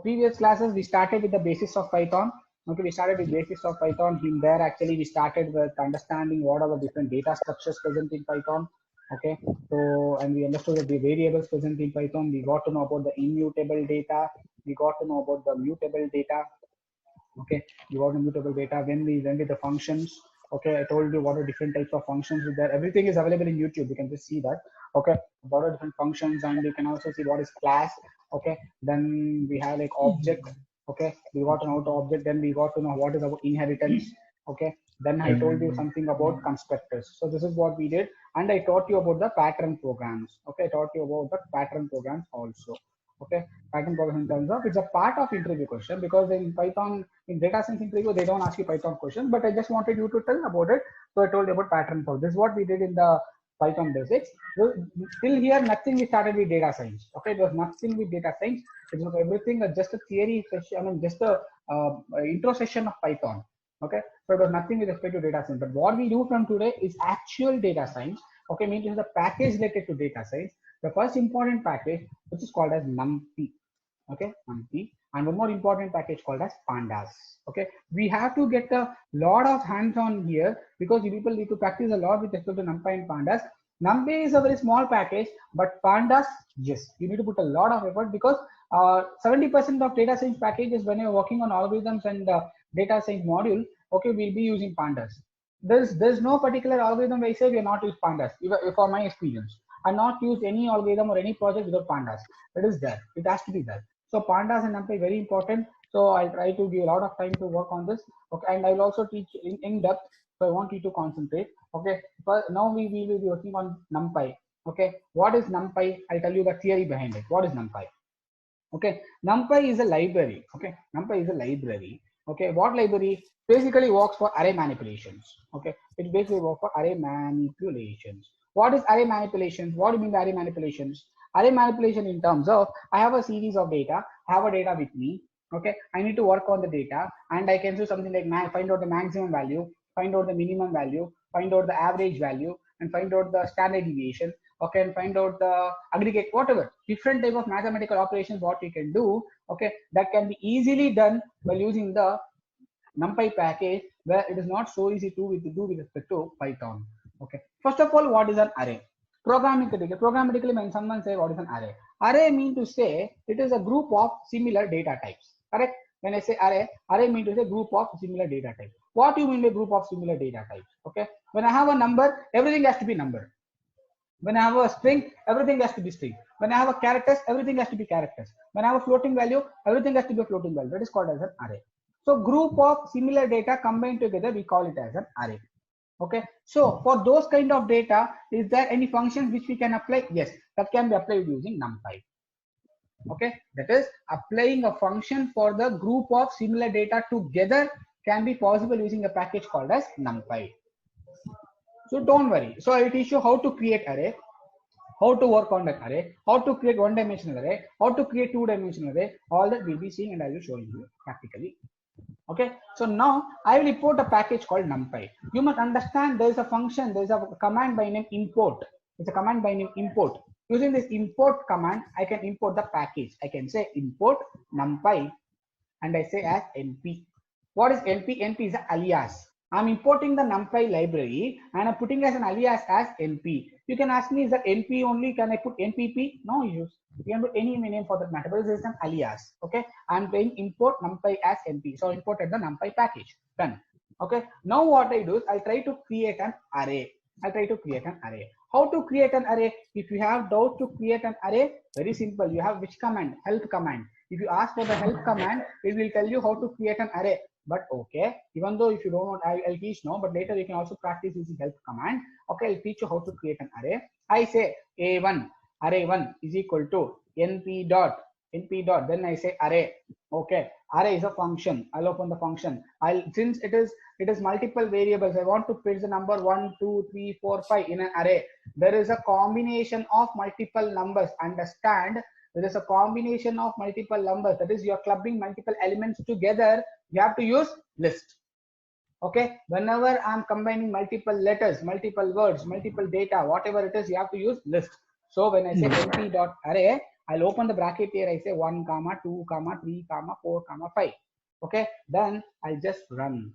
previous classes we started with the basics of Python. Okay, we started with basics of Python. In there, actually, we started with understanding what are the different data structures present in Python. Okay, so and we understood the variables present in Python. We got to know about the immutable data. We got to know about the mutable data. Okay, we got the mutable data. When we went with the functions. Okay, I told you what are different types of functions with there. Everything is available in YouTube. You can just see that. Okay, what are different functions, and you can also see what is class. Okay, then we have like object. Okay, we got to know the object. Then we got to know what is our inheritance. Okay, then I told you something about constructors. So this is what we did, and I taught you about the pattern programs. Okay, I taught you about the pattern programs also. Okay, pattern programs in terms of it's a part of interview question, because in Python, in data science interview, they don't ask you Python questions, but I just wanted you to tell about it. So I told you about pattern programs. This is what we did in the Python basics. Till here, nothing we started with data science. Okay, it was nothing with data science. It was everything just a theory session. I mean, just a intro session of Python. Okay, so it was nothing with respect to data science. But what we do from today is actual data science. Okay, means the package related to data science. The first important package, which is called as NumPy. Okay, NumPy, and one more important package called as Pandas. Okay, we have to get a lot of hands-on here, because you people need to practice a lot with respect to NumPy and Pandas. NumPy is a very small package, but Pandas, yes, you need to put a lot of effort, because 70% of data science packages, when you're working on algorithms and data science module, okay, we'll be using Pandas. There's no particular algorithm where I say we are not use Pandas. For my experience, I'm not used any algorithm or any project without Pandas. It is there. It has to be there. So Pandas and NumPy very important. So I'll try to give a lot of time to work on this. Okay, and I will also teach in depth. So I want you to concentrate. Okay, but now we will be working on NumPy. Okay, what is NumPy? I'll tell you the theory behind it. What is NumPy? Okay, NumPy is a library. Okay, NumPy is a library. Okay, what library? Basically works for array manipulations. Okay, it basically works for array manipulations. What is array manipulations? What do you mean by array manipulations? Array manipulation in terms of I have a series of data, I have a data with me. Okay, I need to work on the data, and I can do something like find out the maximum value, find out the minimum value, find out the average value, and find out the standard deviation. Okay, and find out the aggregate, whatever different type of mathematical operations what you can do. Okay, that can be easily done by using the NumPy package, where it is not so easy to do with respect to Python. Okay, first of all, what is an array? Programmatically, when someone say what is an array, array mean to say it is a group of similar data types. Correct? When I say array mean to say group of similar data types. What do you mean by group of similar data types? Okay, when I have a number, everything has to be number. When I have a string, everything has to be string. When I have a characters, everything has to be characters. When I have a floating value, everything has to be a floating value. That is called as an array. So group of similar data combined together, we call it as an array. Okay, so for those kind of data, is there any functions which we can apply? Yes, that can be applied using NumPy. Okay, that is applying a function for the group of similar data together can be possible using a package called as NumPy. So don't worry. So I will teach you how to create array, how to work on that array, how to create one-dimensional array, how to create two-dimensional array. All that we'll be seeing, and I will show you practically. Okay, so now I will import a package called NumPy. You must understand there is a function, there is a command by name import. It's a command by name import. Using this import command, I can import the package. I can say import NumPy, and I say as np. What is np? np is an alias. I'm importing the NumPy library and I'm putting as an alias as np. You can ask me, is that np only? Can I put npp? No issues. You can put any name for that matter, but this is an alias. Okay, I'm saying import NumPy as np. So imported the NumPy package. Done. Okay, now what I do is I try to create an array. How to create an array? If you have doubt to create an array, very simple. You have which command? Help command. If you ask for the help command, it will tell you how to create an array. But okay, even though if you don't want, I'll teach now, but later you can also practice using help command. Okay, I'll teach you how to create an array. I say A1, array1 is equal to np dot, then I say array. Okay, array is a function. I'll open the function. Since it is multiple variables, I want to print the number 1, 2, 3, 4, 5 in an array. There is a combination of multiple numbers. Understand? There is a combination of multiple numbers. That is, you are clubbing multiple elements together. You have to use list. Okay, whenever I'm combining multiple letters, multiple words, multiple data, whatever it is, you have to use list. So when I say np.array, I'll open the bracket here. I say 1 comma 2 comma 3 comma 4 comma 5. Okay, then I'll just run.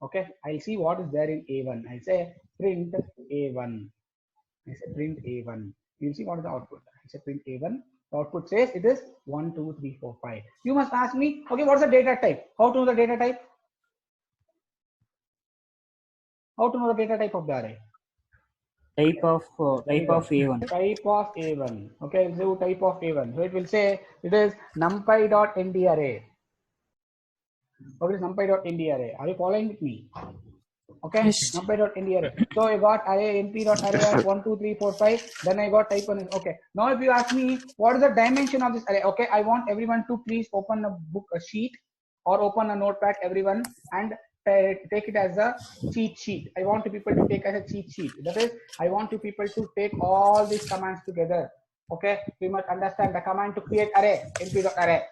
Okay, I'll see what is there in A1. I'll say print A1. I say print A1. You'll see what is the output. I say print A1. The output says it is 1, 2, 3, 4, 5. You must ask me, okay, what's the data type? How to know the data type? How to know the data type of the array? Type of A1. Type of A1. Okay, so type of A1. So it will say it is numpy.nd array. Okay, numpy.nd array. Are you following with me? Okay, Yes. numpy.nd array. So I got array np.array of 1, 2, 3, 4, 5. Then I got type 1. Okay. Now if you ask me what is the dimension of this array, okay, I want everyone to please open a sheet or open a notepad, everyone, and take it as a cheat sheet. I want people to take as a cheat sheet. That is, I want you people to take all these commands together. Okay, we must understand the command to create array np.array.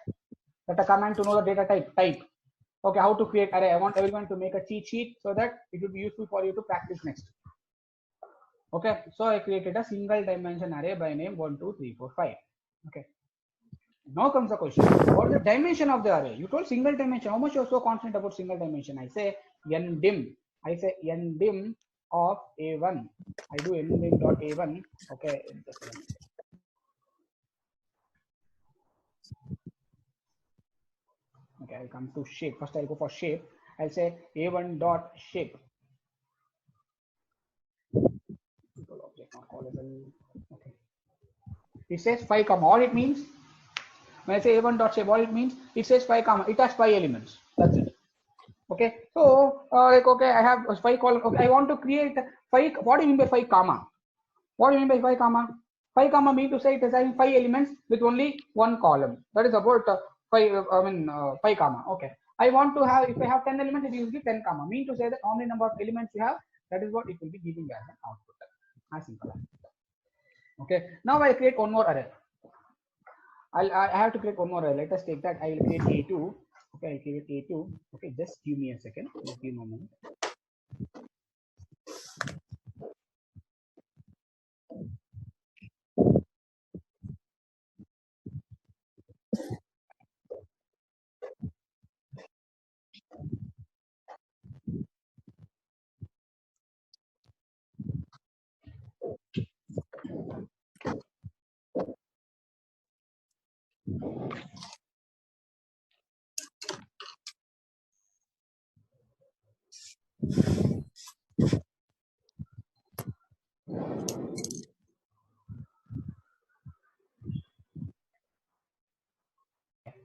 That a command to know the data type. Okay, how to create array. I want everyone to make a cheat sheet so that it will be useful for you to practice next. Okay, so I created a single dimension array by name 1, 2, 3, 4, 5. Okay. Now comes the question, what is the dimension of the array? You told single dimension. How much you are so confident about single dimension? I say ndim. I say ndim of A1. I do ndim dot A1. Okay. Okay, I'll come to shape. First I'll go for shape. I'll say A1 dot shape. Object not callable. Okay. It says 5 comma. All it means, when I say A1 dot shape, all it means, it says 5 comma. It has 5 elements. That's it. Okay. So like, okay, I have 5 column. Okay, I want to create 5. What do you mean by 5 comma? What do you mean by 5 comma? 5 comma mean to say it is having 5 elements with only 1 column. That is about 5 comma. Okay. I want to have, if I have 10 elements, it will give 10 comma. Mean to say that how many number of elements you have, that is what it will be giving as an output. As simple as. Okay. Now I create one more array. I have to create one more array. Let us take that. I will create A2. Okay, I'll create A2. Okay, just give me a second. Just give me a moment.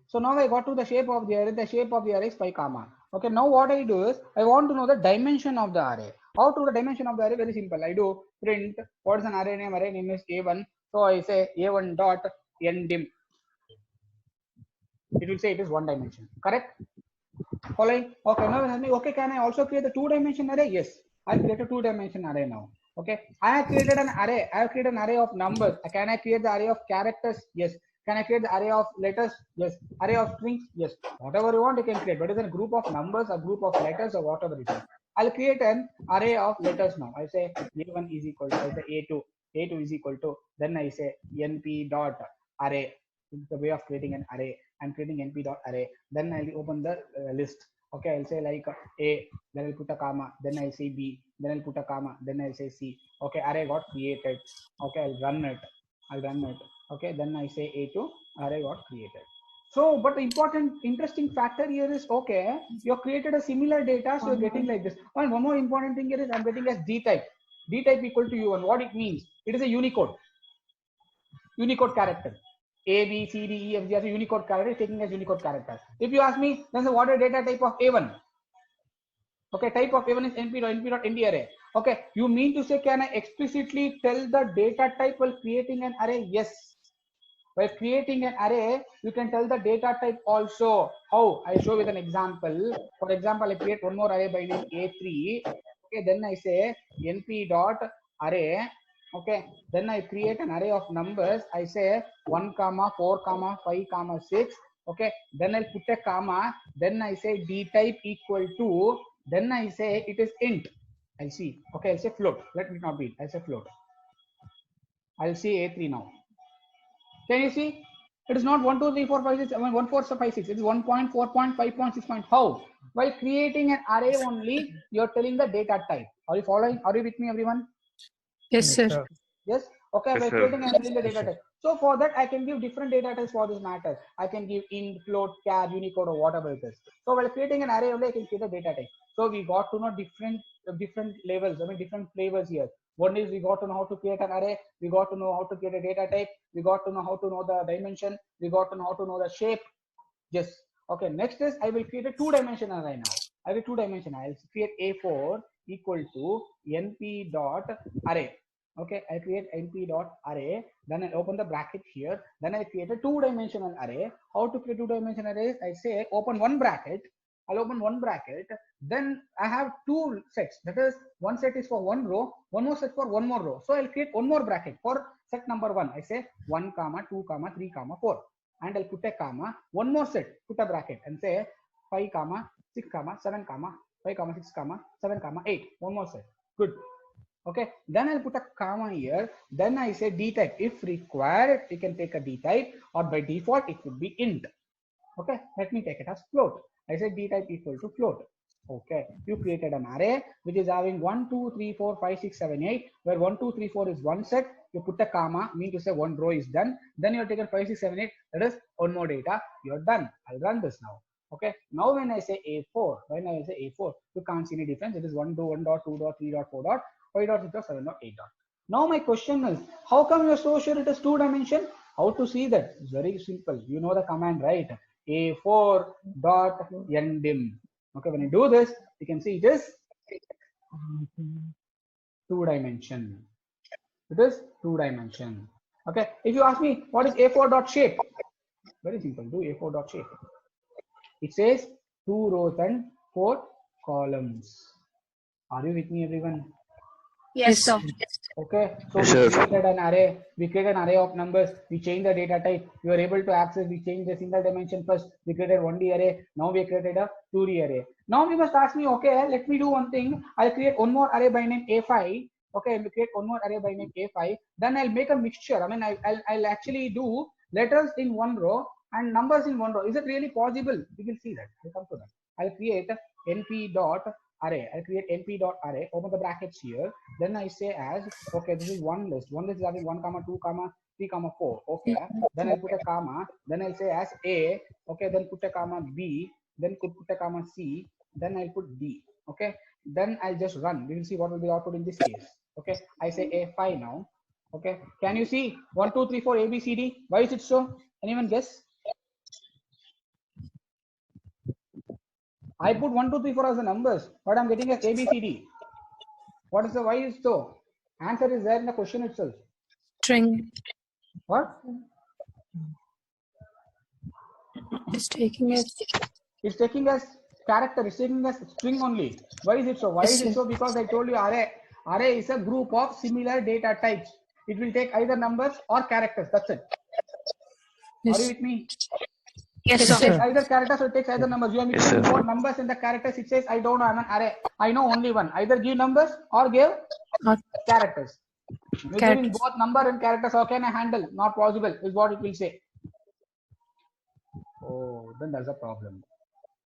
So now I got to the shape of the array. The shape of the array is 5 comma. Okay, now what I do is I want to know the dimension of the array. How to the dimension of the array? Very simple. I do print what is an array name? Array name is A1. So I say A1 dot ndim. It will say it is 1 dimension. Correct? Following? Okay, now okay, can I also create the 2-dimension array? Yes, I created a 2-dimension array now. Okay, I have created an array. I have created an array of numbers. Can I create the array of characters? Yes. Can I create the array of letters? Yes. Array of strings? Yes. Whatever you want, you can create. But it's a group of numbers, a group of letters, or whatever it is. I'll create an array of letters now. I say A1 is equal to, I say A2. A2 is equal to, then I say np dot array. It's the way of creating an array. I'm creating np dot array. Then I'll open the list. Okay, I'll say like A, then I'll put a comma, then I'll say B, then I'll put a comma, then I'll say C. Okay, array got created. Okay, I'll run it. Okay, then I say A2, array got created. So, but the important, interesting factor here is, okay, you created a similar data, so you're getting like this. And one more important thing here is I'm getting as D type. D type equal to U1. What it means? It is a Unicode character. A, B, C, D, E, F, G as a Unicode character, taking as Unicode character. If you ask me, then what is data type of A1? Okay, type of A1 is np.nd array. Okay, you mean to say, can I explicitly tell the data type while creating an array? Yes. By creating an array, you can tell the data type also. How? I show with an example. For example, I create one more array by name A3. Okay, then I say np.array. Okay, then I create an array of numbers. I say 1 comma 4 comma 5 comma 6. Okay, then I'll put a comma. Then I say d type equal to. Then I say it is int. I'll see. Okay, I'll say float. Let me not be. I'll say float. I'll see A3 now. Can you see? It is not 1, 2, 3, 4, 5, 6, 7, 1, 4, 5, 6. It is 1.4.5.6. How? While creating an array only, you're telling the data type. Are you following? Are you with me, everyone? Yes, sir. Yes. Okay. By creating and telling the data type. So for that, I can give different data types for this matter. I can give int, float, char, Unicode, or whatever it is. So while creating an array only, I can create a data type. So we got to know different levels. I mean, different flavors here. One is we got to know how to create an array. We got to know how to create a data type. We got to know how to know the dimension. We got to know how to know the shape. Yes. Okay. Next is I will create a two-dimensional array now. I will two-dimensional. I'll create A4 equal to np dot array. Okay, I create np dot array. Then I open the bracket here. Then I create a two-dimensional array. How to create two-dimensional arrays? I say open one bracket. I'll open one bracket. Then I have two sets. That is, one set is for one row, one more set for one more row. So I'll create one more bracket for set number 1. I say 1, 2, 3, 4. And I'll put a comma, one more set, put a bracket and say 5, 6, 7, 5, 6, 7, 8. One more set. Good. Okay. Then I'll put a comma here. Then I say d type. If required, you can take a d type, or by default it would be int. Okay. Let me take it as float. I say d type equal to float. Okay. You created an array which is having 1, 2, 3, 4, 5, 6, 7, 8. Where 1, 2, 3, 4 is one set. You put a comma, mean to say one row is done. Then you're taken 5, 6, 7, 8. That is one more data. You're done. I'll run this now. Okay. Now when I say A4, you can't see any difference. It is 1, 1 dot, 2 dot, 3 dot, 4 dot, 5 dot, 6 dot, 7 dot, 8 dot. Now my question is, how come you're so sure it is 2 dimension? How to see that? It's very simple. You know the command, right? A4 dot ndim. Okay. When you do this, you can see it is 2 dimension. It is 2 dimension. Okay. If you ask me what is A4 dot shape, very simple. Do A4 dot shape. It says 2 rows and 4 columns. Are you with me, everyone? Yes, sir. Okay. So we created an array. We created an array of numbers. We changed the data type. We were able to access. We changed the single dimension first. We created 1D array. Now we created a 2D array. Now you must ask me, okay, let me do one thing. I'll create one more array by name A5. Okay, I'll create one more array by name A5. Then I'll make a mixture. I mean, I'll actually do letters in one row and numbers in one row. Is it really possible? We will see that. I'll come to that. I'll create np dot array. I'll create np dot array. Open the brackets here. Then I say as, okay, this is one list. One list is having 1, 2, 3, 4. Okay. Then I'll put a comma. Then I'll say as A. Okay. Then put a comma B. Then put a comma C. Then I'll put D. Okay. Then I'll just run. We will see what will be the output in this case. Okay. I say A5 now. Okay. Can you see 1, 2, 3, 4 A, B, C, D? Why is it so? Anyone guess? I put 1, 2, 3, 4 as the numbers, but I'm getting as A, B, C, D. What is the why is so? Answer is there in the question itself. String. What? It's taking as. It's taking as character. It's taking as string only. Why is it so? Why is it so? Because I told you array is a group of similar data types. It will take either numbers or characters. That's it. Yes. Are you with me? Yes, it sir. takes either characters or it takes either numbers. You are mixing both numbers and the characters. It says I don't know. I'm an array. I know only one. Either give numbers or give characters. You're giving both number and characters. How can I handle? Not possible is what it will say. Oh, then there's a problem.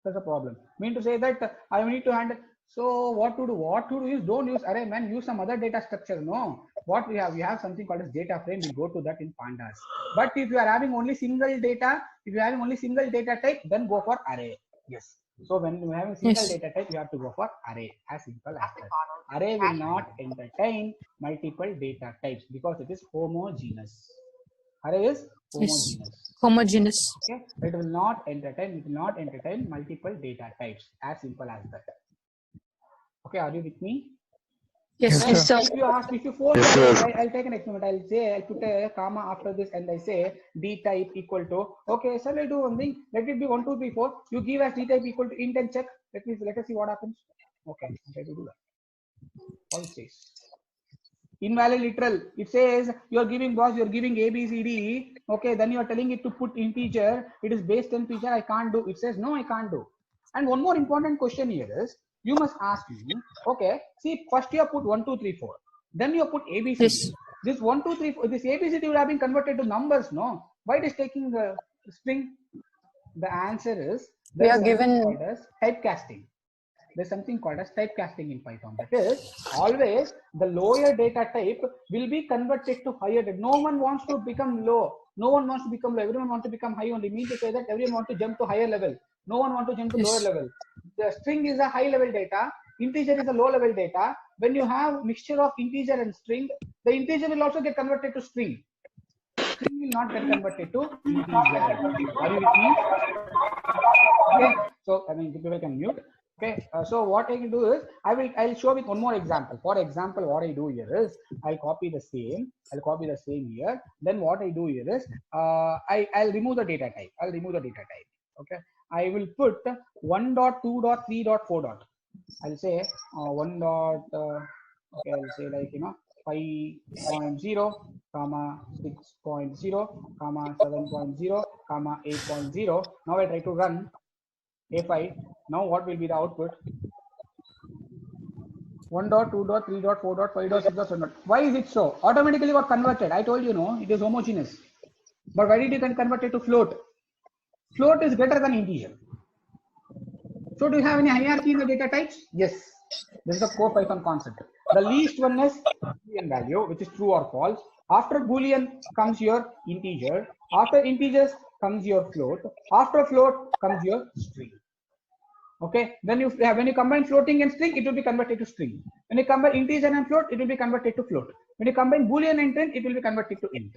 There's a problem. Mean to say that I need to handle. So what to do? What to do is don't use array, man. Use some other data structure. No. What we have something called as data frame. We'll go to that in pandas. But if you are having only single data, type, then go for array. Yes. So when you have a single data type, you have to go for array. As simple as that. Array will not entertain multiple data types because it is homogeneous. Array is homogeneous. Yes. Homogeneous. Okay. It will not entertain multiple data types. As simple as that. Okay, are you with me? Yes, Then, yes, sir. if you force I'll take an experiment. I'll put a comma after this and I say d type equal to, okay, sir, I'll do one thing. Let it be 1, 2, 3, 4. You give as d type equal to int and check. Let us see what happens. Okay, I'm trying to do that. All it says. Invalid literal. It says you're giving A, B, C, D. Okay, then you're telling it to put integer. It is base 10 integer. I can't do. It says no, I can't do. And one more important question here is, you must ask me, okay, see, first you have put 1, 2, 3, 4. Then you have put ABCD. Yes. This 1, 2, 3, 4, this ABCD would have been converted to numbers, no? Why it is taking the string? The answer is We are something given- called as typecasting. There's something called as typecasting in Python. That is, always the lower data type will be converted to higher data. No one wants to become low. No one wants to become low. Everyone wants to become high only. Means to say that everyone wants to jump to higher level. No one wants to jump to lower level. The string is a high level data. Integer is a low level data. When you have mixture of integer and string, the integer will also get converted to string. String will not get converted to integer. Are you with me? Okay. So I mean, people can mute. Okay. So what I can do is I'll show with one more example. For example, what I do here is I'll copy the same. I'll copy the same here. Then what I do here is I'll remove the data type. I'll remove the data type. Okay. I will put 1.2.3.4. I'll say 1. Okay. I'll say like 5.0, comma 6.0, comma 7.0, comma 8.0. Now I try to run A5. Now what will be the output? 1.2.3.4.5.6.7. Why is it so? Automatically got converted. I told you, no, it is homogeneous. But why did you convert it to float? Float is greater than integer. So do you have any hierarchy in the data types? Yes. This is the core Python concept. The least one is Boolean value, which is true or false. After Boolean comes your integer. After integers comes your float. After float comes your string. Okay. Then when you combine floating and string, it will be converted to string. When you combine integer and float, it will be converted to float. When you combine Boolean and int, it will be converted to int.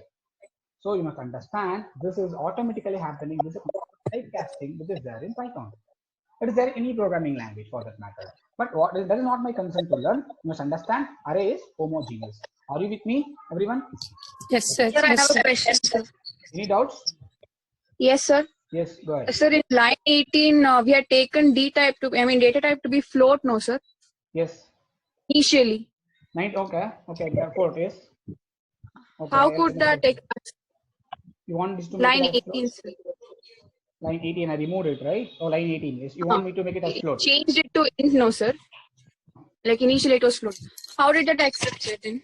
So you must understand this is automatically happening. This is typecasting which is there in Python. It is there in any programming language for that matter. But that is not my concern to learn. You must understand array is homogeneous. Are you with me, everyone? Yes, sir. Sir, I Yes, have sir. a question, sir. Any doubts? Yes, sir. Yes, go ahead. Sir, in line 18, we had taken data type to be float, no, sir? Yes. Initially. Okay. Therefore, yes. Okay. How could that take You want this to make line it as 18, sir? Line 18, I removed it, right? Oh, line 18. Yes. You want me to make it as float? Changed it to int, no, sir? Like initially it was float. How did that accept it then?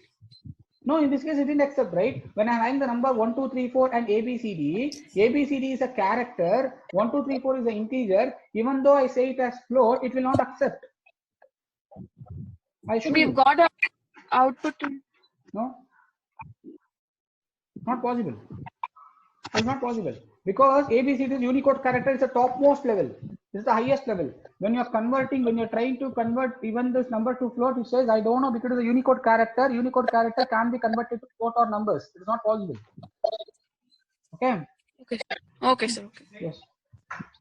No, in this case, it didn't accept, right? When I'm having the number 1, 2, 3, 4 and ABCD, ABCD is a character, 1, 2, 3, 4 is an integer. Even though I say it as float, it will not accept. I should. We've got a output. No, not possible. It's not possible because ABCD is Unicode character is the topmost level. This is the highest level. When you're converting, when you're trying to convert even this number to float, it says I don't know because it's a Unicode character. Unicode character can be converted to float or numbers. It is not possible. Okay. Okay, sir. Okay. Yes.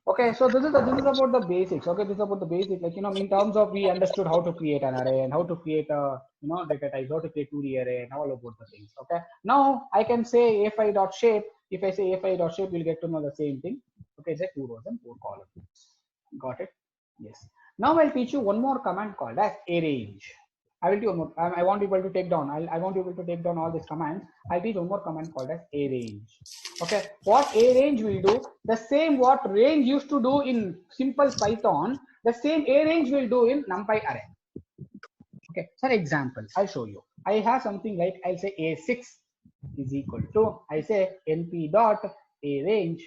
Okay, so this is about the basics. Okay, this is about the basics. Like in terms of we understood how to create an array and how to create a data types, how to create 2D array and all about the things. Okay. Now I can say a5.shape. If I say a5.shape, we'll get to know the same thing. Okay, it's like 2 rows and 4 columns. Got it? Yes. Now I'll teach you one more command called as arrange. I will do one more. I want people to take down. I want people to take down all these commands. I'll teach one more command called as arrange. Okay, what arrange will do? The same what range used to do in simple Python. The same arrange will do in NumPy array. Okay, for example, I'll show you. I have something like I'll say a6 is equal to I say np dot arrange.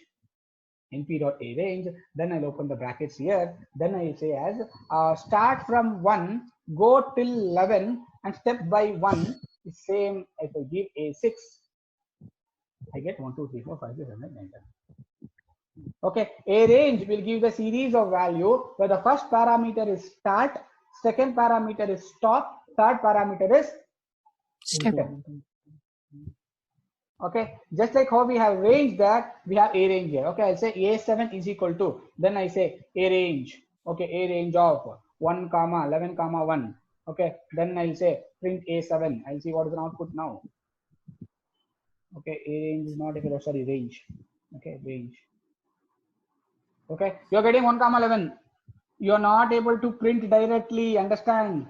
np.arrange, then I'll open the brackets here, then I'll say as start from 1, go till 11 and step by 1 is same as I give a6, I get 1, 2, 3, 4, 5, 6, 7, 8, 9, 10. Okay, arrange will give the series of value where the first parameter is start, second parameter is stop, third parameter is step. Okay, just like how we have range that we have arrange here. Okay, I'll say a7 is equal to, then I say arrange. Okay, arrange of 1 comma 11 comma 1. Okay, then I'll say print a7. I'll see what is the output now. Okay, arrange is not equal, sorry, range. Okay, range. Okay, you're getting 1 comma 11. You're not able to print directly, understand,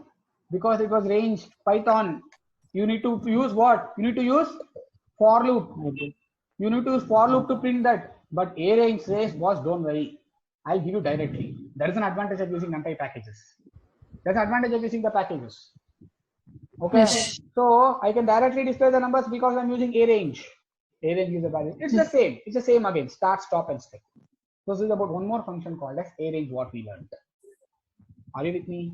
because it was range Python. You need to use what? You need to use for loop. You need to use for loop to print that. But arrange says, boss, don't worry. I'll give you directly. That is an advantage of using NumPy packages. That's an advantage of using the packages. Okay. Yes. So I can directly display the numbers because I'm using arrange. A range gives a value. It's the same. It's the same again. Start, stop, and step. So this is about one more function called as A range. What we learned. Are you with me?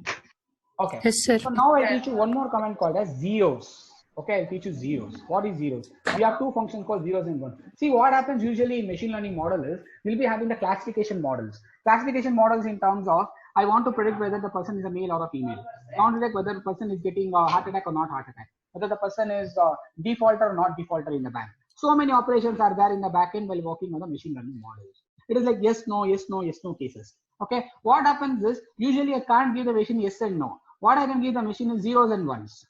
Okay. Yes, sir. So now I teach you one more command called as zeros. Okay, I'll teach you zeros. What is zeros? We have two functions called zeros and ones. See, what happens usually in machine learning model is we'll be having the classification models. Classification models in terms of I want to predict whether the person is a male or a female. I want to predict whether the person is getting a heart attack or not heart attack. Whether the person is defaulter or not defaulter in the bank. So many operations are there in the backend while working on the machine learning models. It is like yes, no, yes, no, yes, no cases. Okay, what happens is usually I can't give the machine yes and no. What I can give the machine is zeros and ones.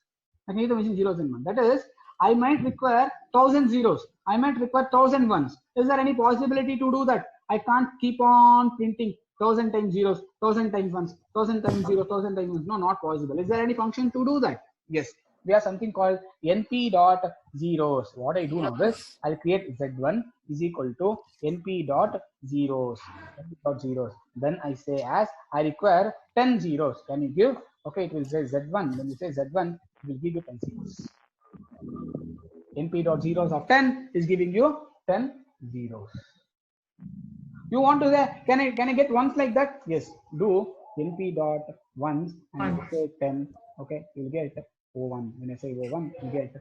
I can give the machine zeros and ones. That is, I might require 1,000 zeros. I might require 1,000 ones. Is there any possibility to do that? I can't keep on printing 1,000 times zeros, 1,000 times ones, 1,000 times zeros, 1,000 times ones. No, not possible. Is there any function to do that? Yes. We have something called np.zeros. What I do now is I'll create z1 is equal to np.zeros. Then I say as I require 10 zeros. Can you give? Okay, it will say z1. When you say z1, it will give you 10 zeros. np.zeros of 10 is giving you 10 zeros. You want to say, can I get ones like that? Yes. Do np.ones and say 10. Okay, you'll get O1. When I say O1, you get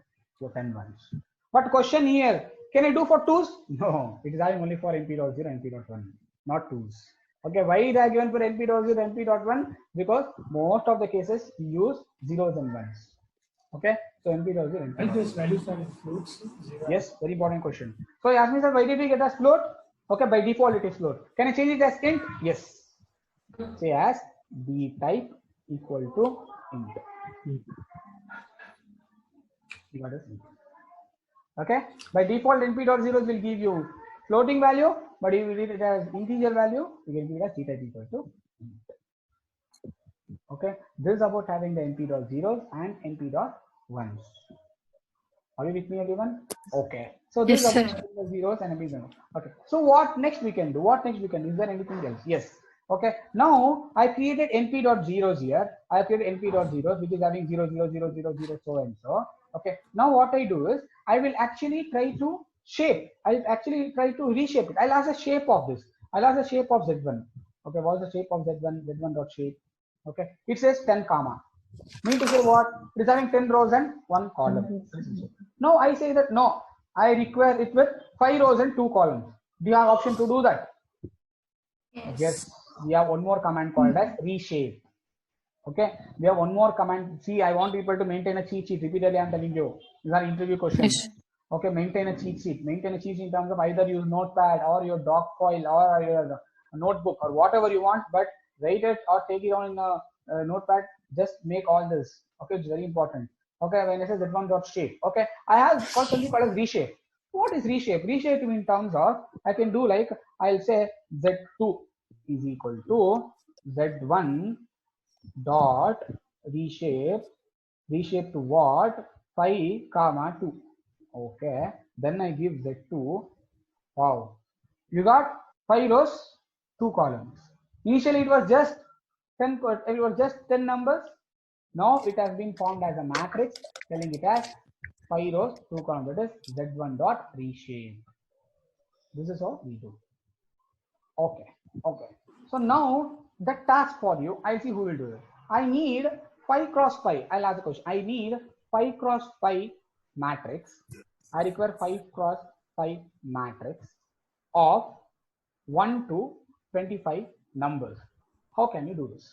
10 ones. But question here, can I do for twos? No, it is only for np.0, np.1, not twos. Okay, why is I given for np.0, np.1? Because most of the cases we use zeros and ones. Okay, so np.0, np.1. And these values are in floats. Yes, very important question. So you ask me, sir, why did we get as float? Okay, by default it is float. Can I change it as int? Yes. Say as b type equal to int. Okay, by default np.zeros will give you floating value, but if you read it as integer value, you can give it as type equal to int. Okay, this is about having the np.zeros and np.ones. Are you with me, everyone? Okay, so this Yes, is about sir. the zeros and np.zeros. Okay, so what next we can do? What next we can do? Is there anything else? Yes. Okay, now I created np.zeros here. I created np.zeros, which is having 0, 0, 0, 0, 0, so and so. Okay, now what I do is I will actually try to shape. I'll actually try to reshape it. I'll ask the shape of this. I'll ask the shape of z1. Okay, what's the shape of z1? Z1 dot shape. Okay, it says 10 comma. Mean to say what? It is having 10 rows and 1 column. Now I say that no, I require it with 5 rows and 2 columns. Do you have option to do that? Yes. We have one more command called as reshape. Okay, we have one more command. See, I want people to maintain a cheat sheet. Repeatedly, I'm telling you. These are interview questions. Yes. Okay, maintain a cheat sheet. Maintain a cheat sheet in terms of either use Notepad or your doc file or your notebook or whatever you want, but write it or take it on in a Notepad. Just make all this. Okay, it's very important. Okay, when I say z1.shape. Okay, I have got something called as reshape. What is reshape? Reshape in terms of I can do like I'll say z2 is equal to z1 dot reshape to what? 5 comma 2. Okay, then I give z2. Wow, you got 5 rows, 2 columns. Initially it was just 10, it was just 10 numbers. Now it has been formed as a matrix, telling it as 5 rows, 2 columns. That is z1 dot reshape. This is what we do. Okay, okay. So now the task for you, I'll see who will do it. I need 5 cross 5. I'll ask the question. I need 5 cross 5 matrix. I require 5 cross 5 matrix of 1 to 25 numbers. How can you do this?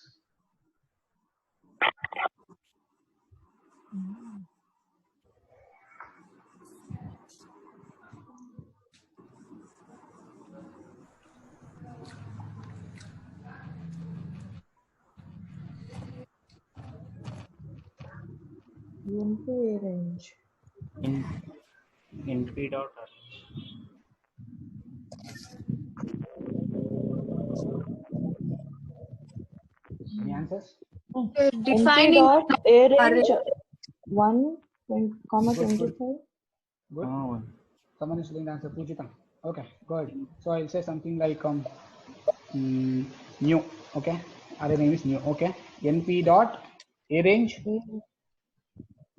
NP range. np dot Any answers? NP Defining dot A range array. 1, comma Good, 25. Good. Oh, Someone is doing the answer. Pujita. Okay, good. So I'll say something like new. Okay, array name is new. Okay, np dot a range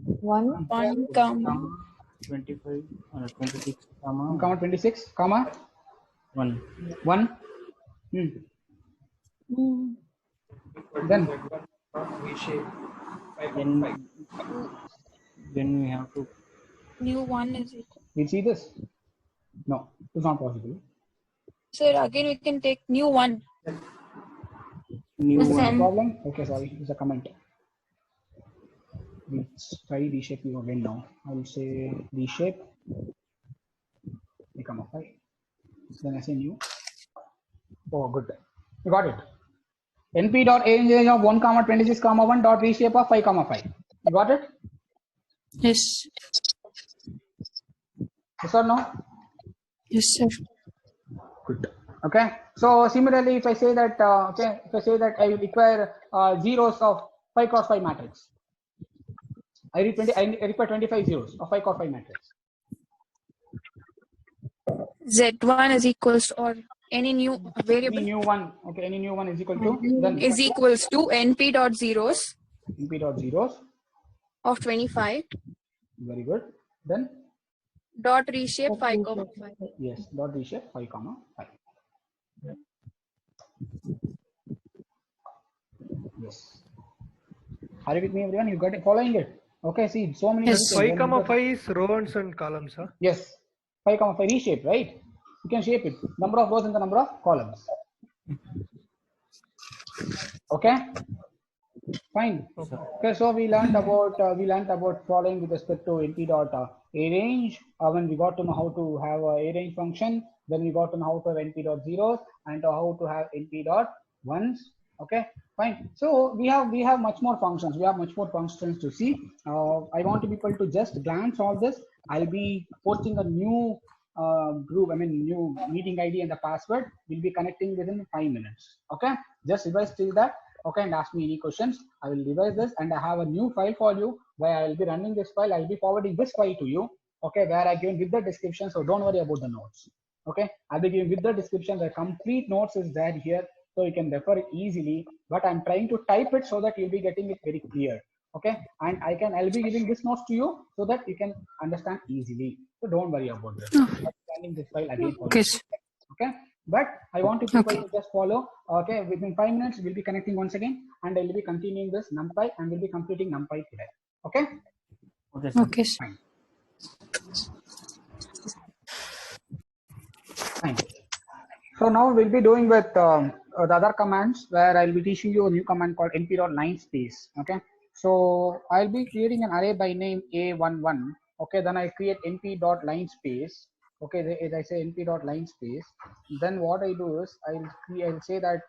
1, 1 comma 25, 26, comma 1 comma 26 comma 1. 1. Then Then we have to New one is equal. we see this. No, it's not possible. Sir, again we can take new one. new No one. problem. Okay, sorry, it's a comment. Let's try reshape you again now. I will say reshape, become a 5. Then I say new. Oh, good. You got it. NP dot range of 1 comma 26 comma 1 dot reshape of 5 comma 5. You got it? Yes. Yes or no? Yes, sir. Good. Okay. So similarly, if I say that if I say that I require zeros of 5 cross 5 matrix, I require 25 zeros of 5 cross 5 matrix. Z1 is equals to, or any new Any variable new one, okay, any new one is equal to then is equals to NP dot zeros NP dot zeros. of 25 Very good. Then dot reshape 5 comma 5. yes, dot reshape 5 comma 5. Yes. Are you with me, everyone? You got it? Following it? Okay. See, so many. Yes. things. 5 comma 5 is rows and columns, huh? Yes. 5 comma 5 reshape, right? You can shape it. Number of rows and the number of columns. Okay. Fine. Okay. So we learned about following with respect to NP dot a range. When we got to know how to have a range function, then we got to know how to have NP dot zeros and how to have NP dot ones. Okay. Fine. So we have much more functions. We have much more functions to see. I want people to just glance all this. I'll be posting a new group. I mean, new meeting ID and the password. We'll be connecting within 5 minutes. Okay. Just revise till that. Okay, and ask me any questions. I will revise this, and I have a new file for you where I will be running this file. I will be forwarding this file to you. Okay, where I given with the description. So don't worry about the notes. Okay, I'll be giving with the description. The complete notes is there here, so you can refer it easily. But I'm trying to type it so that you'll be getting it very clear. Okay, and I'll be giving this notes to you so that you can understand easily. So don't worry about this. I'm running this file again for you. Okay, sir. Okay, but I want you people Okay. to just follow. Okay, within 5 minutes we'll be connecting once again, and I will be continuing this NumPy and we'll be completing NumPy today. Okay, Okay, sir. Okay, sir. fine. Fine. So now we'll be doing with the other commands where I'll be teaching you a new command called np.linespace. Okay, so I'll be creating an array by name a11. Okay, then I create np.linespace. Okay, as I say np.linespace, then what I do is I'll say that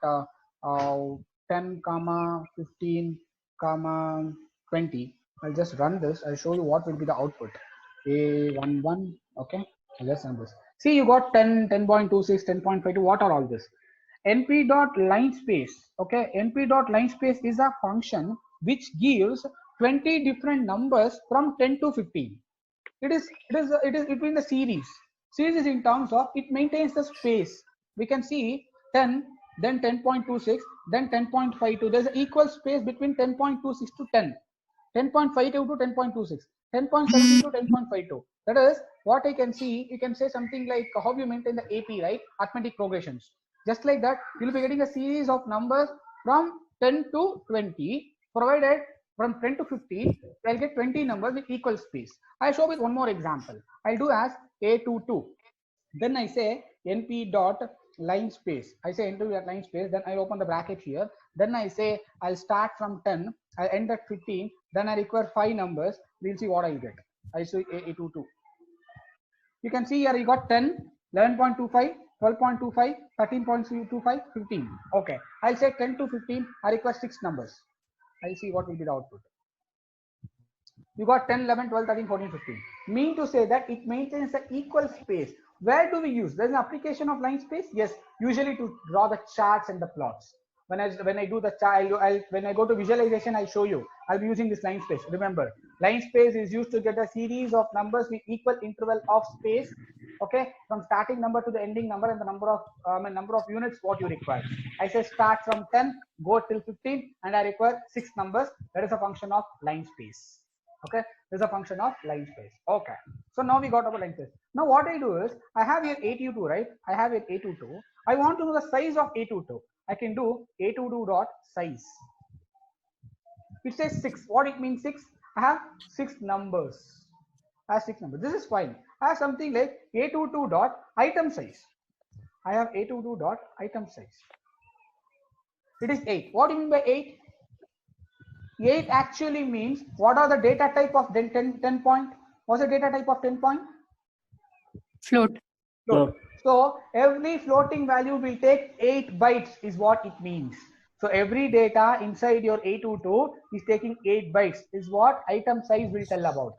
10 comma 15 comma 20. I'll just run this. I'll show you what will be the output. A11. Okay, I'll just run this. See, you got 10, 10.26, 10.52. What are all this? np.linespace. Okay, np.linespace is a function which gives 20 different numbers from 10 to 15. It is between the series. Series is in terms of it maintains the space. We can see 10, then 10.26, then 10.52. There's an equal space between 10.26 to 10, 10.52 to 10.26, 10.17 to 10.52. That is what I can see. You can say something like how you maintain the AP, right? Arithmetic progressions. Just like that, you'll be getting a series of numbers from 10 to 20, provided from 10 to 15, I'll get 20 numbers with equal space. I'll show with one more example. I'll do as A22. Then I say np dot line space. I say np dot line space. Then I open the bracket here. Then I say I'll start from 10. I'll end at 15. Then I require 5 numbers. We'll see what I'll get. I say A22. You can see here you got 10, 11.25, 12.25, 13.25, 15. Okay. I'll say 10 to 15. I require 6 numbers. I'll see what will be the output. You got 10, 11, 12, 13, 14, 15. Mean to say that it maintains the equal space. Where do we use? There's an application of line space. Yes, usually to draw the charts and the plots. When I do the chart, when I go to visualization, I'll show you. I'll be using this line space. Remember, line space is used to get a series of numbers with equal interval of space. Okay, from starting number to the ending number and the number of units what you require. I say start from 10, go till 15, and I require 6 numbers. That is a function of line space. Okay, this is a function of line space. Okay, So now we got our like this. Now what I do is, I have here A22, right? I have here A22. I want to know the size of A22. I can do A22 dot size. It says 6. What it means 6? I have 6 numbers. I have 6 numbers. This is fine. I have something like A22 dot item size. I have A22 dot item size. It is 8. What do you mean by 8? 8 actually means, what are the data type of 10 point? What's the data type of 10 point? Float. Float. So every floating value will take 8 bytes is what it means. So every data inside your A22 is taking 8 bytes is what item size will tell about.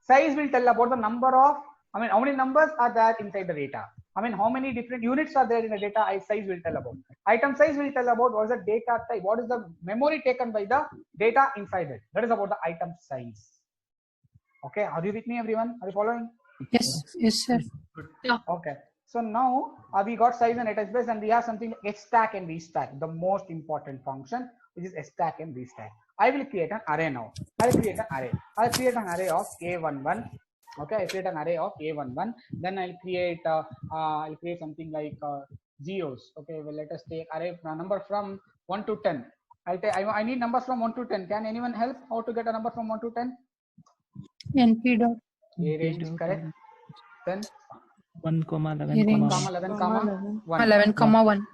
Size will tell about the number of, how many numbers are there inside the data. How many different units are there in the data. Size will tell about. Item size will tell about what is the data type, what is the memory taken by the data inside it. That is about the item size. Okay, are you with me, everyone? Are you following? Yes. Yes, sir. Okay. So now we got size and attach base, and we have something like stack and restack, the most important function, which is stack and restack. I will create an array now. I will create an array. I'll create an array of A11. Okay, I create an array of A11. Then I'll create something like zeros. Okay, well, let us take array number from 1 to 10. I need numbers from 1 to 10. Can anyone help how to get a number from 1 to 10? NP dot. A range is correct. Then 1, 11, Range. 11, 1. 11, 1.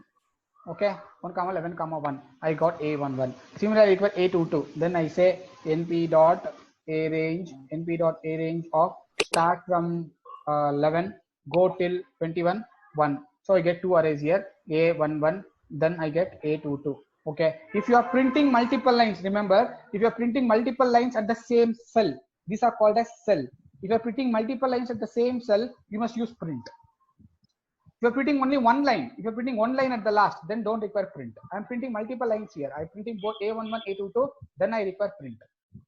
Okay, 1, 11, 1. I got A11. Similarly, I require A22. Then I say np dot a range of start from 11 go till 21 1. So I get 2 arrays here, A11. Then I get A22. Okay. If you are printing multiple lines, remember, if you are printing multiple lines at the same cell, these are called as cell. If you are printing multiple lines at the same cell, you must use print. If you are printing only one line, if you are printing one line at the last, then don't require print. I am printing multiple lines here. I am printing both A11, A22, then I require print.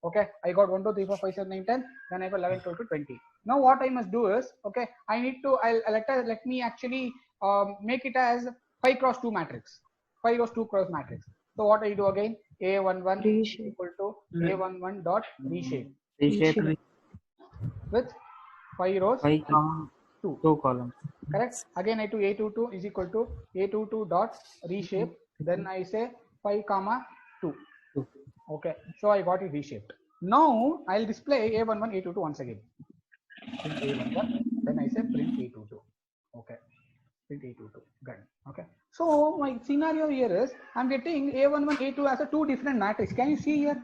Okay, I got 1, 2, 3, 4, 5, 7, 9, 10, then I have 11, 12 to 20. Now what I must do is, okay, I need to, let me actually make it as 5 cross 2 matrix. 5 rows 2 cross matrix. So what I do again, A11 equal to A11 dot reshape. Reshape With 5 rows 5, 2 columns. Correct. Again I do A22 is equal to A22 dot reshape. Then I say 5 comma 2. Okay, so I got it reshaped. Now I'll display A11 A22 once again. Print A11, then I say print A22. Okay, print A22. Good. Okay, so my scenario here is I'm getting A11 A2 as a 2 different matrix. Can you see here?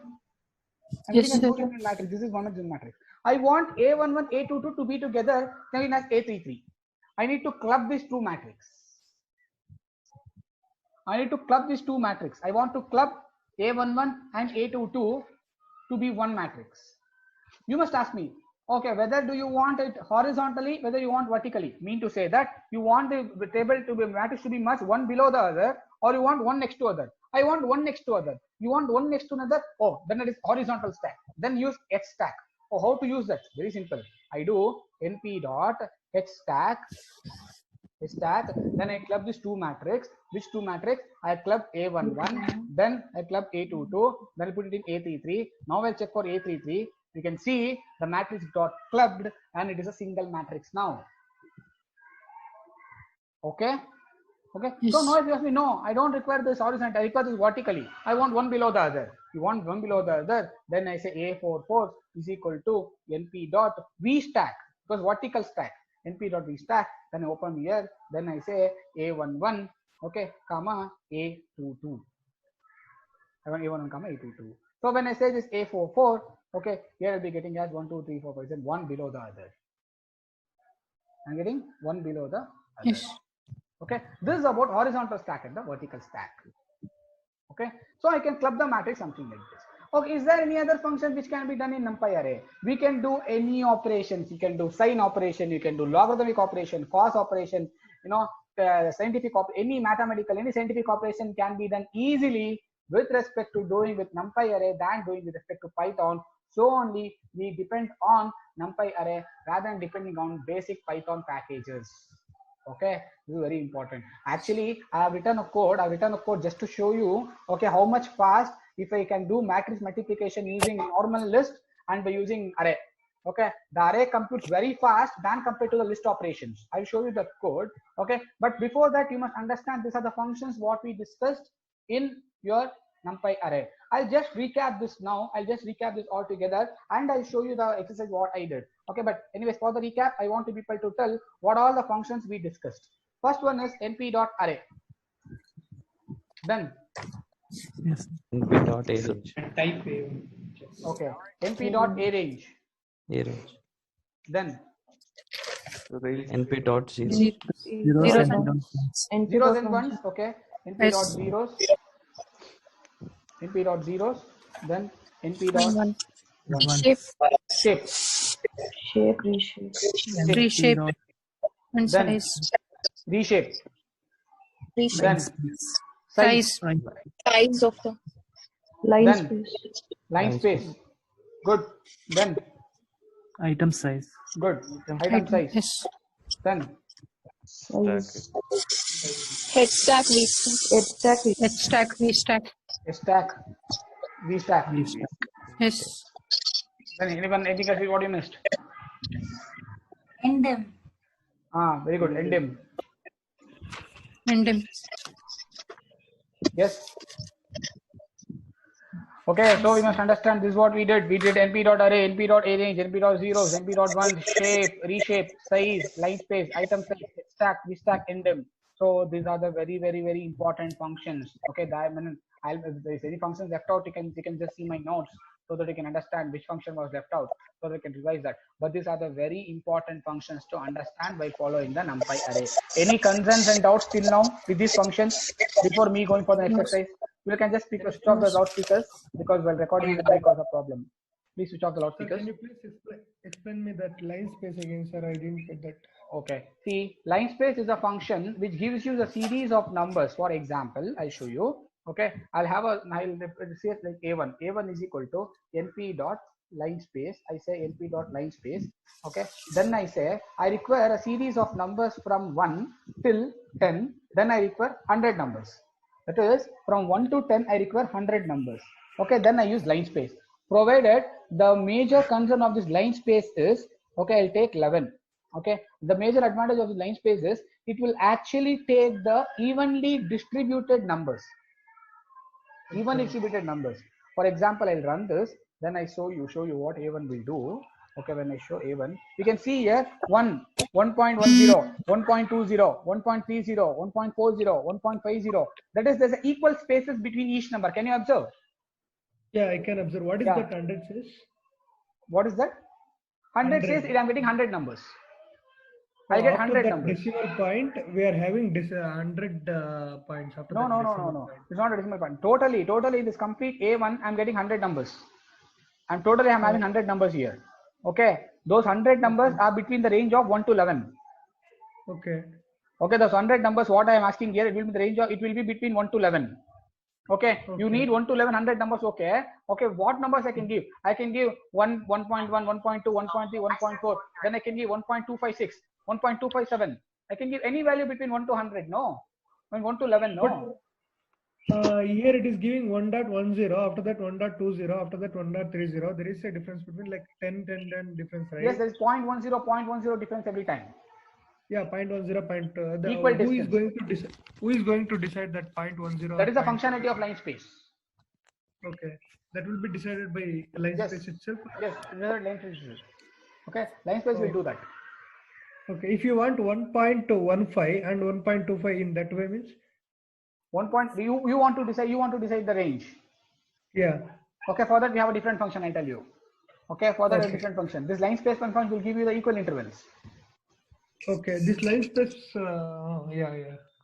I'm Yes, getting a 2 sir. different matrix. This is one of the matrix. I want A11 A22 to be together known as A33. I need to club these 2 matrix. I need to club these 2 matrix. I want to club A11 and A22 to be one matrix. You must ask me, okay, whether do you want it horizontally, whether you want vertically. Mean to say that you want the table to be matrix to be much one below the other, or you want one next to other. I want one next to other. You want one next to another. Oh, then it is horizontal stack. Then use H stack. Oh, how to use that? Very simple. I do np dot H stack. Then I club this 2 matrix. Which 2 matrix? I club A11, then I club A22, then I put it in A33. Now I'll check for A33. You can see the matrix got clubbed and it is a single matrix now. Okay. Okay. Yes. So now if you ask me, no, I don't require this horizontal, I require this vertically. I want one below the other. You want one below the other, then I say A44 is equal to np dot v stack, because vertical stack. np dot v stack, then I open here, then I say A11, okay, comma A22. I want A11 comma A22. So when I say this A44, okay, here I'll be getting as 1, 2, 3, 4, 5, 6, one below the other. I'm getting one below the other. Yes. Okay, this is about horizontal stack and the vertical stack. Okay, so I can club the matrix something like this. Okay, is there any other function which can be done in NumPy array? We can do any operations. You can do sine operation, you can do logarithmic operation, cos operation, scientific any mathematical, any scientific operation can be done easily with respect to doing with NumPy array than doing with respect to Python. So only we depend on NumPy array rather than depending on basic Python packages. Okay, this is very important. Actually, I have written a code. Just to show you, okay, how much fast if I can do matrix multiplication using normal list and by using array. Okay, the array computes very fast than compared to the list operations. I'll show you the code. Okay, but before that, you must understand these are the functions what we discussed in your NumPy array. I'll just recap this now. I'll just recap this all together, and I'll show you the exercise what I did. Okay, but anyways, for the recap, I want people to tell what all the functions we discussed. First one is np.array. Then Yes. np.arange. Type A. okay, np.arange. Arange. Then np.0. Zeros Zeros and and ones. zeros and ones. Okay, np.zeros. np.zeros. Then np.1. one. Shape. Shape. Shape, reshape. And Reshape dot and Then size. reshape. Reshape. Then space. size. Right. Size of the Line Then space. line Line space. Good. Then Item size. good. Item size. Yes. Then Size. head stack, V stack. Exactly. H stack, V stack. stack. V stack. V stack. Yes. Then anyone guess what you missed? Endem. Ah, very good. Endim. Endem. Yes. Okay, so we must understand this is what we did. We did np.array, np.arange, np.zeros, np.1, shape, reshape, size, line space, item size, stack, vstack, indem. So these are the very important functions. Okay, that I mean, if there is any functions left out, you can just see my notes so that you can understand which function was left out, so that you can revise that. But these are the very important functions to understand by following the NumPy array. Any concerns and doubts till now with these functions before me going for the next exercise? You can just switch off the loudspeakers because while recording will cause a problem. Please switch off the Sir, loudspeakers. can you please explain me that line space again, sir? I didn't get that. Okay. See, line space is a function which gives you the series of numbers. For example, I'll show you. Okay, I'll say it like A1. A1 is equal to np dot line space. I say np dot line space. Okay. Then I say I require a series of numbers from 1 till 10. Then I require 100 numbers. That is, from 1 to 10, I require 100 numbers. Okay, then I use line space. Provided the major concern of this line space is, okay, I'll take 11. Okay, the major advantage of the line space is it will actually take the evenly distributed numbers. Evenly distributed numbers. For example, I'll run this, then I show you what A1 will do. Okay, when I show A1, you can see here 1, 1.10, 1.20, 1.30, 1.40, 1.50. That is, there's equal spaces between each number. Can you observe? Yeah, I can observe. What is Yeah. that 100 says? What is that? 100 says 100. I'm getting 100 numbers. So I get after 100 that numbers. decimal point, we are having 100 points. After No, that no, no, decimal no, no. point. It's not a decimal point. Totally, this complete A1, I'm getting 100 numbers. I'm having 100 numbers here. Okay, those 100 numbers are between the range of 1 to 11. Okay. Okay, those 100 numbers, what I am asking here, it will be the range of, it will be between 1 to 11. Okay, you Okay. need 1 to 11, 100 numbers. Okay, what numbers I can give? I can give 1, 1.1, 1.2, 1.3, 1.4. Then I can give 1.256, 1.257. I can give any value between 1 to 100. No, I mean 1 to 11. No. Here it is giving 1.10, after that 1.20, after that 1.30. There is a difference between like 10 difference, right? Yes, there is 0.10 difference every time. Yeah, 0.10 point. Equal Who is distance. going to decide? Who is going to decide that 0.10? That is the functionality of line space. Okay, that will be decided by line Yes. space itself. Yes, line space. Okay, line space will do that. Okay, if you want 1.15 and 1.25 in that way means. 1 point. You want to decide. You want to decide the range. Yeah. Okay, for that we have a different function. I tell you. Okay, for that a Okay. different function. This line space function will give you the equal intervals. Okay, this line space. Yeah.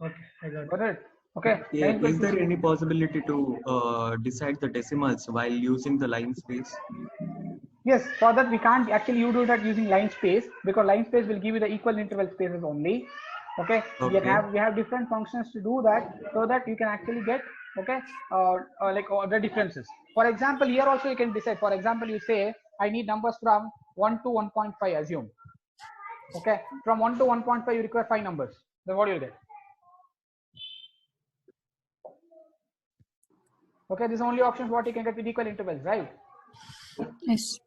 Okay, I got it. Got it? Okay. Yeah, line space is there will- any possibility to decide the decimals while using the line space? Yes, for that we can't actually you do that using line space because line space will give you the equal interval spaces only. Okay. We have different functions to do that so that you can actually get the differences. For example, here also you can decide. For example, you say I need numbers from 1 to 1.5. Assume. Okay. From 1 to 1.5, you require 5 numbers. Then what do you get? Okay, these are only options what you can get with equal intervals, right? Yes.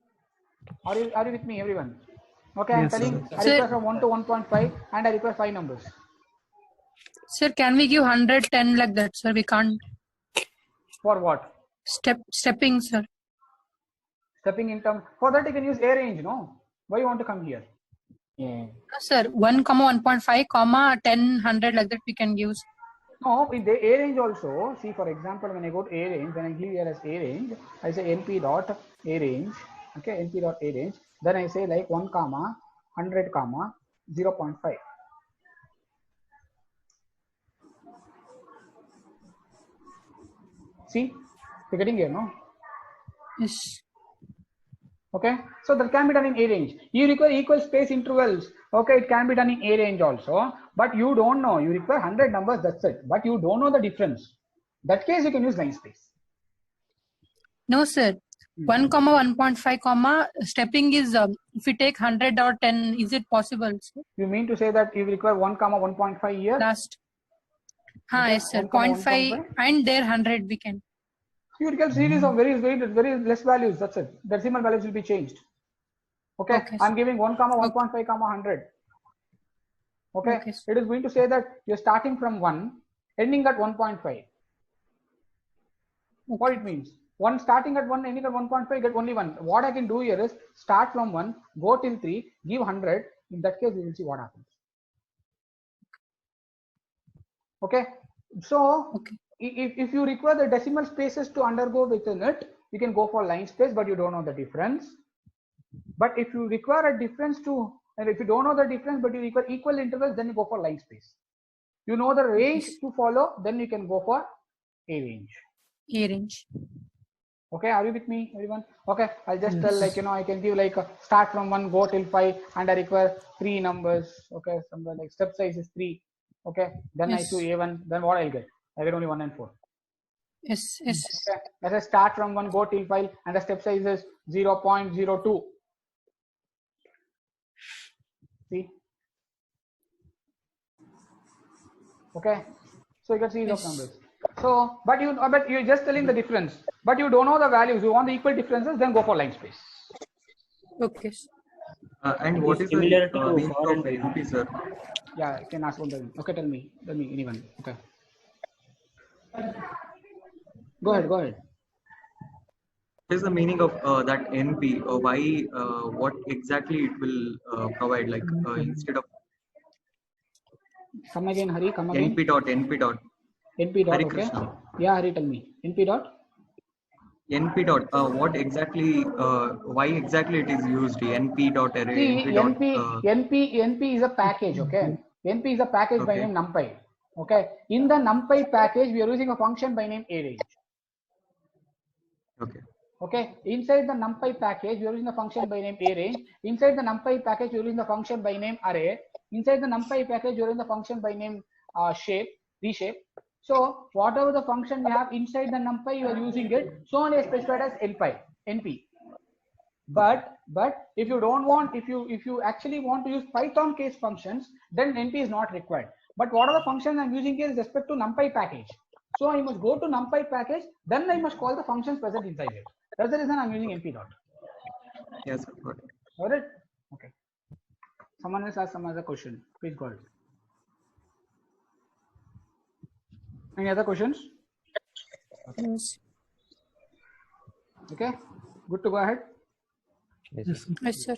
Are you with me, everyone? Okay, I'm Yes, telling sir. I require from 1 to 1.5 and I require 5 numbers. Sir, can we give 110 like that, sir? We can't. For what? Stepping, sir. Stepping in terms. For that you can use a range, no? Why you want to come here? No, sir, 1, 1.5, 10, 100 like that we can use. No, in the a range also, see for example, when I go to a range, when I give here as a range, I say np dot a range, okay, np dot a range, then I say like 1 comma 100 comma 0.5. See, you're getting here, no? Yes. Okay, so that can be done in a range. You require equal space intervals. Okay, it can be done in a range also, but you don't know. You require 100 numbers, that's it. But you don't know the difference. That case you can use line space. No, sir. 1, 1.5, stepping is, if we take 100 or 10, is it possible, sir? You mean to say that you require 1 comma 1.5 here? Last. Okay, Yes, sir. 1, 0.5 and there 100 we can. You get series of very less values. That's it. Decimal values will be changed. Okay, Okay, I'm giving 1 comma 1.5 comma 100. Okay, Okay, it is going to say that you're starting from 1, ending at 1.5. What it means? 1 starting at 1, ending at 1.5, get only 1. What I can do here is start from 1, go till 3, give 100. In that case, we will see what happens. Okay, so Okay. if you require the decimal spaces to undergo within it, you can go for line space, but you don't know the difference. But if you require a difference to, and if you don't know the difference, but you require equal intervals, then you go for line space. You know the range to follow, then you can go for a range. A range. Okay, are you with me, everyone? Okay, I'll just Yes. tell, like, I can give like start from 1, go till 5, and I require 3 numbers. Okay, somewhere like step size is 3. Okay, then I Yes. do A1, then what I'll get? I get only 1 and 4. Yes, yes. Okay, let us start from 1, go till 5, and the step size is 0.02. See? Okay, so you get series of Yes. numbers. So, but you're just telling the difference, but you don't know the values. You want the equal differences, then go for line space. Okay. And what is the Similar to meaning for of and NP, sir? Yeah, I can ask one. Okay, tell me, anyone. Okay, go ahead. What is the meaning of that NP? Why? What exactly it will provide? Like instead of Come again, Hari. Come again. NP dot. NP dot. Hari Okay. Krishna. Yeah, Hari, tell me. NP dot. NP dot. What exactly? Why exactly it is used? NP dot array. See, NP dot. NP is a package. Okay. NP is a package by Okay. name NumPy. Okay. In the NumPy package, we are using a function by name arange. Okay. Okay. Inside the NumPy package, we are using a function by name arange. Inside the NumPy package, we are using the function by name array. Inside the NumPy package, we are using the function by name reshape. So whatever the function we have inside the NumPy, you are using it. So only specified as NP. But if you don't want, if you actually want to use Python case functions, then NP is not required. But what are the functions I'm using here is respect to NumPy package. So I must go to NumPy package, then I must call the functions present inside it. That's the reason I'm using NP dot. Yes, sir. Got it. Got it? Okay. Someone else asked some other question. Please go ahead. Any other questions? Yes. Okay. Good to go ahead. Yes, sir. Yes, sir.